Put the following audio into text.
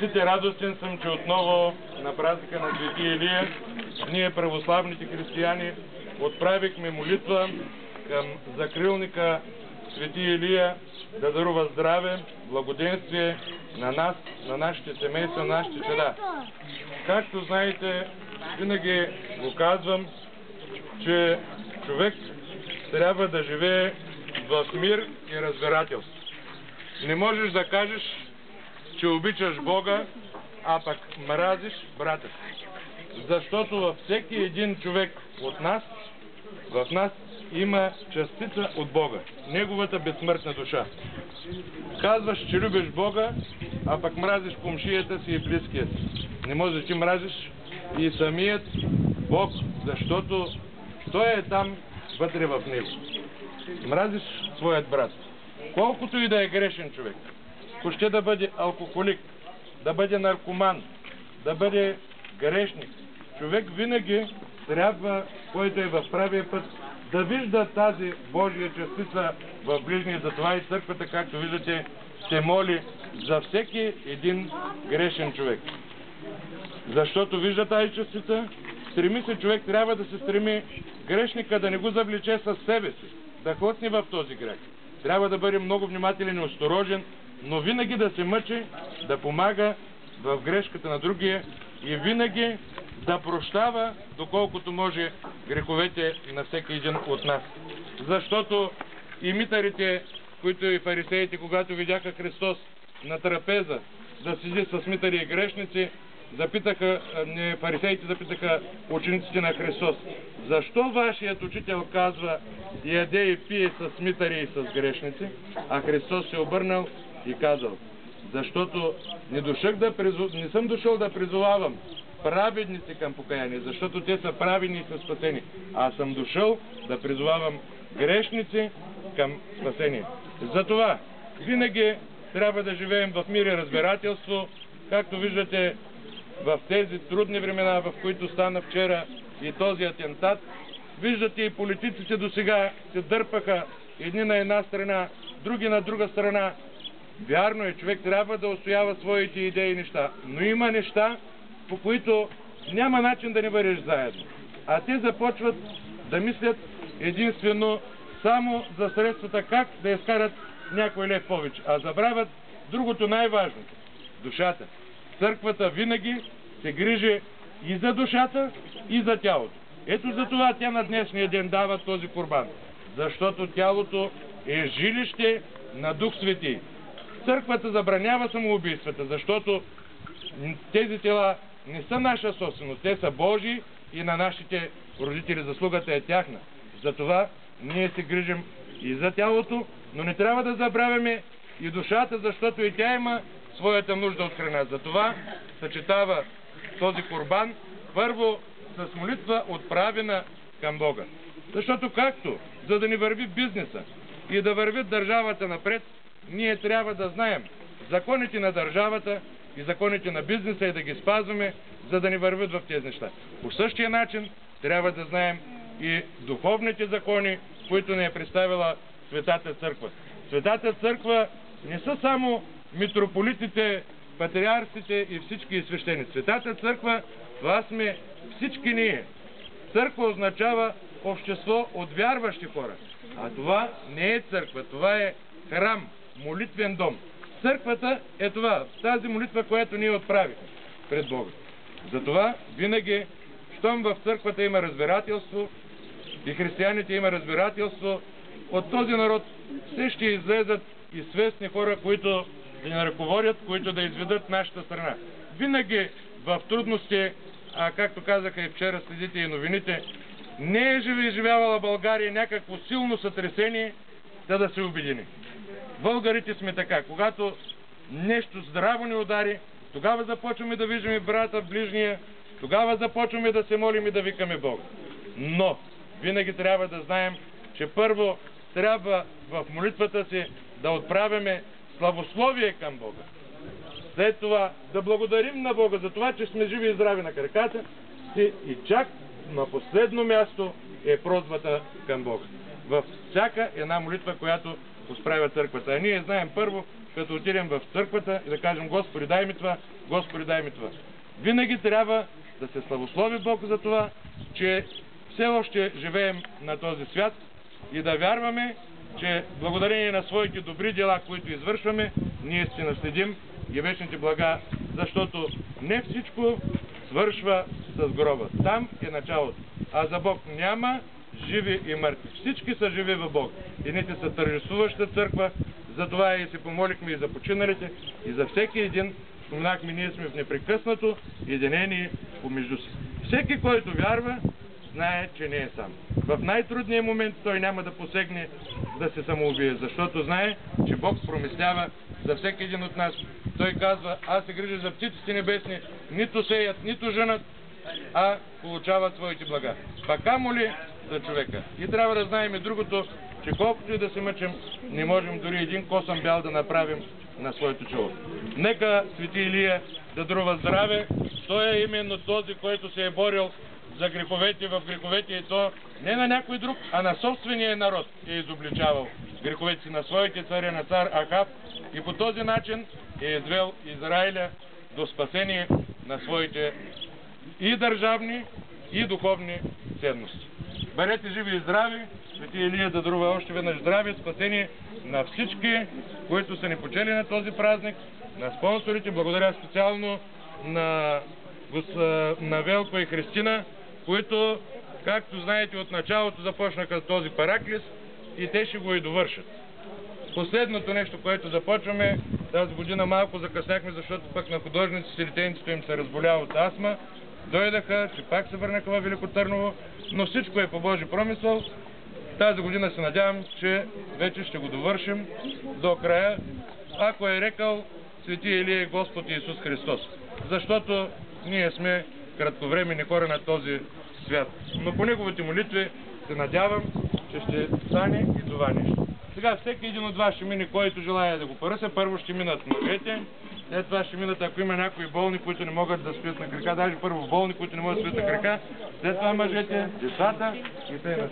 Честит и радостен съм, че отново на празника на Свети Илия ние, православните християни, отправихме молитва към закрилника Свети Илия да дарува здраве, благоденствие на нас, на нашите семейства, на нашите чеда. Както знаете, винаги го казвам, че човек трябва да живее в мир и разбирателство. Не можеш да кажеш, че обичаш Бога, а пък мразиш брата си. Защото във всеки един човек от нас, в нас има частица от Бога, неговата безсмъртна душа. Казваш, че любиш Бога, а пък мразиш комшията си и близкият си. Не можеш да ти мразиш и самият Бог, защото Той е там вътре в него. Мразиш своят брат. Колкото и да е грешен човек, ако ще да бъде алкохолик, да бъде наркоман, да бъде грешник, човек винаги трябва, който е в правия път, да вижда тази Божия частица в ближния. Затова и църквата, както виждате, се моли за всеки един грешен човек. Защото вижда тази частица, стреми се човек, трябва да се стреми грешника да не го завлече със себе си, да хлътне в този грех. Трябва да бъде много внимателен и осторожен, но винаги да се мъчи, да помага в грешката на другия и винаги да прощава, доколкото може, греховете на всеки един от нас. Защото и митарите, които и фарисеите, когато видяха Христос на трапеза да седи с митари и грешници, фарисеите запитаха учениците на Христос: защо вашият учител казва яде и пие с митари и с грешници? А Христос се обърнал и казал: защото не съм дошъл да призовавам праведници към покаяние, защото те са праведни и са спасени. Аз съм дошъл да призовавам грешници към спасение. Затова винаги трябва да живеем в мир и разбирателство, както виждате в тези трудни времена, в които стана вчера и този атентат. Виждате, и политиците до сега се дърпаха едни на една страна, други на друга страна. Вярно е, човек трябва да отстоява своите идеи и неща, но има неща, по които няма начин да не бъдеш заедно. А те започват да мислят единствено само за средствата как да изкарат някой лев повече, а забравят другото най-важното – душата. Църквата винаги се грижи и за душата, и за тялото. Ето за това тя на днешния ден дава този курбан, защото тялото е жилище на Дух Свети. Църквата забранява самоубийствата, защото тези тела не са наша собственост, те са Божии и на нашите родители. Заслугата е тяхна. Затова ние се грижим и за тялото, но не трябва да забравяме и душата, защото и тя има своята нужда от храна. Затова съчетава този курбан първо с молитва отправена към Бога. Защото както, за да ни върви бизнеса и да върви държавата напред, ние трябва да знаем законите на държавата и законите на бизнеса и да ги спазваме, за да ни вървят в тези неща. По същия начин трябва да знаем и духовните закони, които ни е представила Светата Църква. Светата Църква не са само митрополитите, патриарсите и всички свещени. Светата Църква, това сме всички ние. Църква означава общество от вярващи хора. А това не е църква, това е храм, молитвен дом. Църквата е това, тази молитва, която ние отправихме пред Бога. Затова винаги, щом в църквата има разбирателство и християните има разбирателство, от този народ все ще излезат и свестни хора, които да ни ръководят, които да изведат нашата страна. Винаги в трудности, както казаха и вчера, следите и новините, не е живявала България някакво силно сътресение, да се обедини. Българите сме така. Когато нещо здраво ни удари, тогава започваме да виждаме брата в ближния, тогава започваме да се молим и да викаме Бога. Но винаги трябва да знаем, че първо трябва в молитвата си да отправяме славословие към Бога. След това да благодарим на Бога за това, че сме живи и здрави на краката си, и чак на последно място е просбата към Бога. Във всяка една молитва, която посправя църквата. А ние знаем първо, като отидем в църквата и да кажем: Господи, дай ми това, Господи, дай ми това. Винаги трябва да се славослови Бог за това, че все още живеем на този свят и да вярваме, че благодарение на своите добри дела, които извършваме, ние ще наследим и вечните блага, защото не всичко свършва с гроба. Там е началото. А за Бог няма живи и мъртви. Всички са живи в Бог. И ние са тържествуваща църква, затова и се помолихме и за починалите, и за всеки един. Споменахме, ние сме в непрекъснато единение помежду си. Всеки, който вярва, знае, че не е сам. В най-трудния момент той няма да посегне да се самоубие, защото знае, че Бог промислява за всеки един от нас. Той казва: аз се грижа за птиците небесни, нито сеят, нито женат, а получават своите блага. Пак камо ли за човека? И трябва да знаем и другото, че колкото и да се мъчим, не можем дори един косъм бял да направим на своето чело. Нека свети Илия да дарува здраве. Той е именно този, който се е борил за греховете в греховете, и то не на някой друг, а на собствения народ е изобличавал греховете си, на своите цари, на цар Ахав, и по този начин е извел Израиля до спасение на своите и държавни, и духовни ценности. Бъдете живи и здрави, свети Илия да дарува още веднъж здраве, спасение на всички, които са ни почели на този празник, на спонсорите. Благодаря специално на Велко и Христина, които, както знаете, от началото започнаха този параклис и те ще го и довършат. Последното нещо, което започваме, тази година малко закъсняхме, защото пък на художниците детенцето им се разболя от астма. Дойдаха, че пак се върнаха във Велико Търново, но всичко е по Божи промисъл. Тази година се надявам, че вече ще го довършим до края, ако е рекал свети Илия Господ Исус Христос. Защото ние сме кратковременни хора на този свят. Но по неговите молитви се надявам, че ще стане и това нещо. Сега всеки един от вас ще мине, който желая да го поръся. Първо ще минат мъжете, след това ще минат, ако има някои болни, които не могат да стоят на крака, даже първо болни, които не могат да стоят на крака, след това мъжете, децата и т.н.